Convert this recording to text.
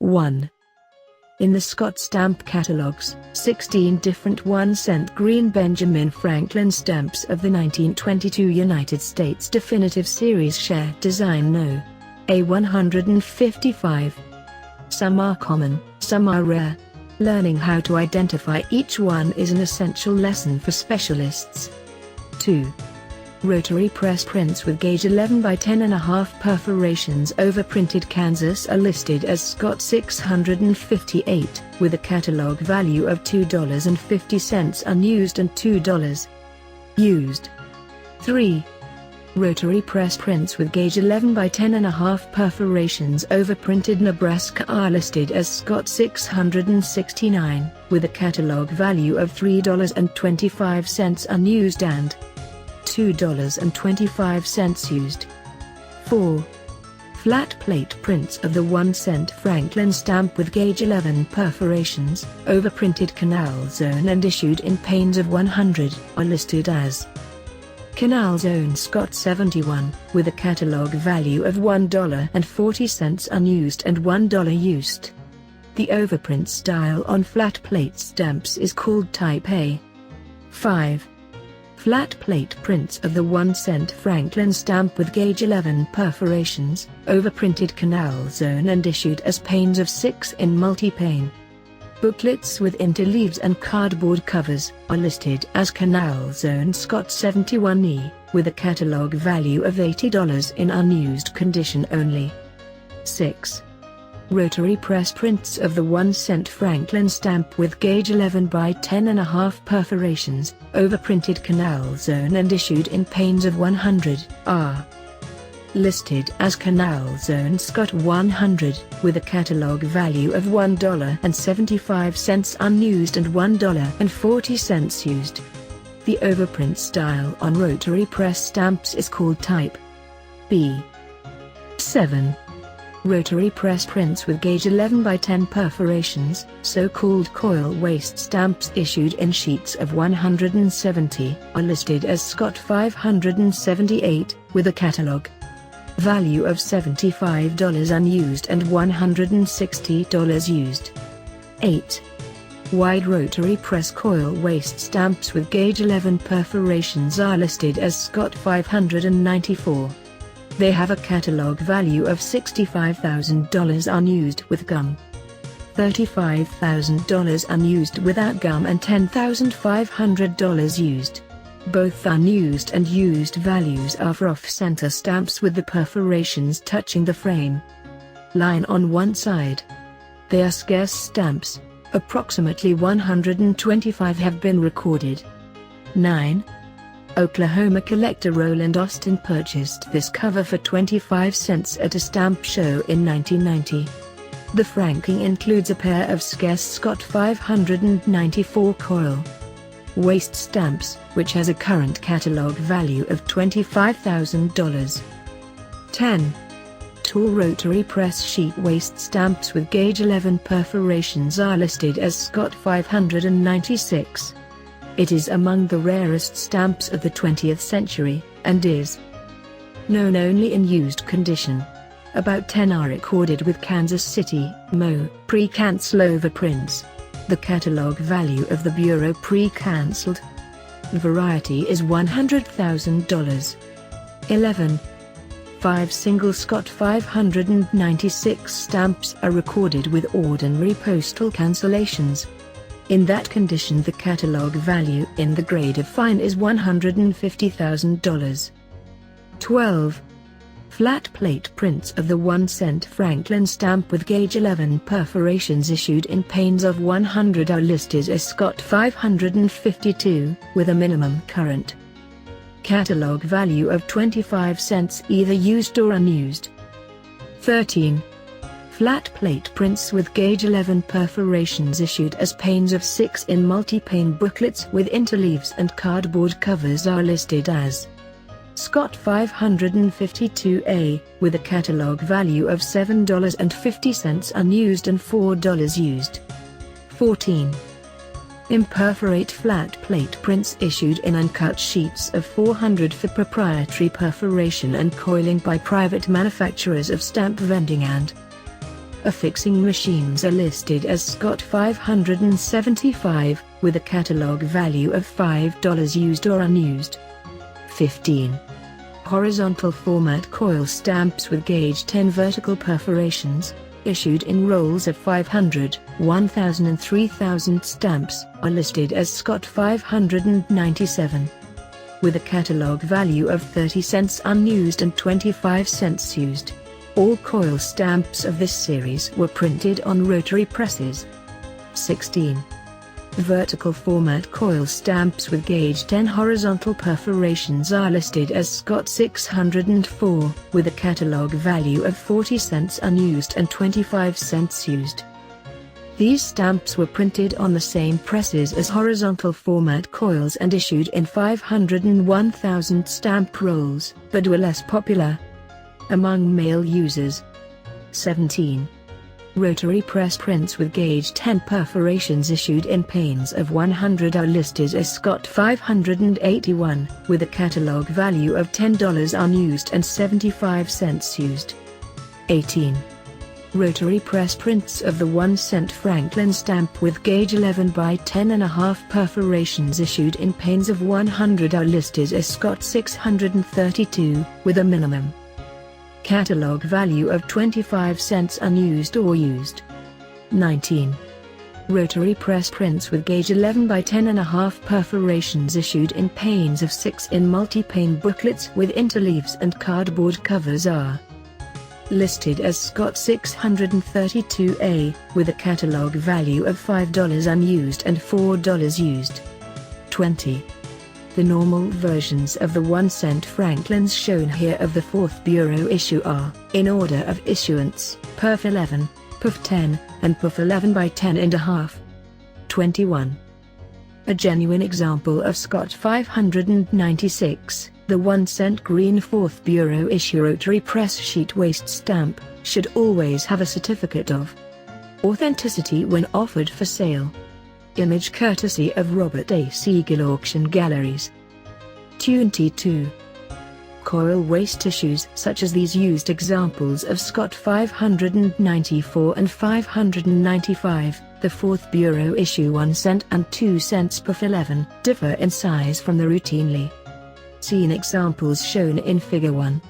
1. In the Scott stamp catalogs, 16 different 1-cent green Benjamin Franklin stamps of the 1922 United States Definitive Series share design No. A155. Some are common, some are rare. Learning how to identify each one is an essential lesson for specialists. 2. Rotary press prints with gauge 11 by 10.5 perforations overprinted Kansas are listed as Scott 658, with a catalog value of $2.50 unused and $2 used. 3. Rotary press prints with gauge 11 by 10.5 perforations overprinted Nebraska are listed as Scott 669, with a catalog value of $3.25 unused and $2.25 used. 4. Flat plate prints of the 1-cent Franklin stamp with gauge 11 perforations, overprinted Canal Zone and issued in panes of 100, are listed as Canal Zone Scott 71, with a catalog value of $1.40 unused and $1 used. The overprint style on flat plate stamps is called Type A. 5. Flat plate prints of the 1-cent Franklin stamp with gauge 11 perforations, overprinted Canal Zone and issued as panes of 6 in multipane. Booklets with interleaves and cardboard covers are listed as Canal Zone Scott 71E, with a catalog value of $80 in unused condition only. 6. Rotary press prints of the 1-cent Franklin stamp with gauge 11 by 10.5 perforations, overprinted Canal Zone and issued in panes of 100, are listed as Canal Zone Scott 100, with a catalog value of $1.75 unused and $1.40 used. The overprint style on rotary press stamps is called Type B. 7. Rotary press prints with gauge 11 by 10 perforations, so-called coil waste stamps issued in sheets of 170, are listed as Scott 578, with a catalog value of $75 unused and $160 used. 8. Wide rotary press coil waste stamps with gauge 11 perforations are listed as Scott 594. They have a catalog value of $65,000 unused with gum, $35,000 unused without gum and $10,500 used. Both unused and used values are for off-center stamps with the perforations touching the frame line on one side. They are scarce stamps. Approximately 125 have been recorded. 9. Oklahoma collector Roland Austin purchased this cover for 25 cents at a stamp show in 1990. The franking includes a pair of scarce Scott 594 coil waste stamps, which has a current catalog value of $25,000. 10. Tall rotary press sheet waste stamps with gauge 11 perforations are listed as Scott 596. It is among the rarest stamps of the 20th century, and is known only in used condition. About 10 are recorded with Kansas City, Mo. pre-cancel overprints. The catalog value of the Bureau pre-cancelled variety is $100,000. 11. 5 single Scott 596 stamps are recorded with ordinary postal cancellations. In that condition the catalog value in the grade of fine is $150,000. 12. Flat plate prints of the 1-cent Franklin stamp with gauge 11 perforations issued in panes of 100 are listed as Scott 552, with a minimum current catalog value of 25 cents either used or unused. 13. Flat plate prints with gauge 11 perforations issued as panes of 6 in multipane booklets with interleaves and cardboard covers are listed as Scott 552A, with a catalog value of $7.50 unused and $4 used. 14. Imperforate flat plate prints issued in uncut sheets of 400 for proprietary perforation and coiling by private manufacturers of stamp vending and Affixing machines are listed as Scott 575, with a catalog value of $5 used or unused. 15. Horizontal format coil stamps with gauge 10 vertical perforations, issued in rolls of 500, 1000 and 3000 stamps, are listed as Scott 597. With a catalog value of 30 cents unused and 25 cents used. All coil stamps of this series were printed on rotary presses. 16. Vertical format coil stamps with gauge 10 horizontal perforations are listed as Scott 604, with a catalog value of 40 cents unused and 25 cents used. These stamps were printed on the same presses as horizontal format coils and issued in 500 and 1000 stamp rolls, but were less popular among male users. 17. Rotary press prints with gauge 10 perforations issued in panes of 100 are listed as Scott 581, with a catalog value of $10 unused and 75 cents used. 18. Rotary press prints of the 1-cent Franklin stamp with gauge 11 by 10.5 perforations issued in panes of 100 are listed as Scott 632, with a minimum catalog value of 25 cents unused or used. 19. Rotary press prints with gauge 11 by 10.5 perforations issued in panes of 6 in multipane booklets with interleaves and cardboard covers are listed as Scott 632A, with a catalog value of $5 unused and $4 used. 20. The normal versions of the 1-cent Franklins shown here of the 4th Bureau issue are, in order of issuance, perf 11, perf 10, and perf 11 by 10.5. 21. A genuine example of Scott 596, the 1-cent green 4th Bureau issue rotary press sheet waste stamp, should always have a certificate of authenticity when offered for sale. Image courtesy of Robert A. Siegel Auction Galleries. 22. Coil waste issues such as these used examples of Scott 594 and 595, the 4th Bureau issue 1 cent and 2 cents perf 11, differ in size from the routinely seen examples shown in Figure 1.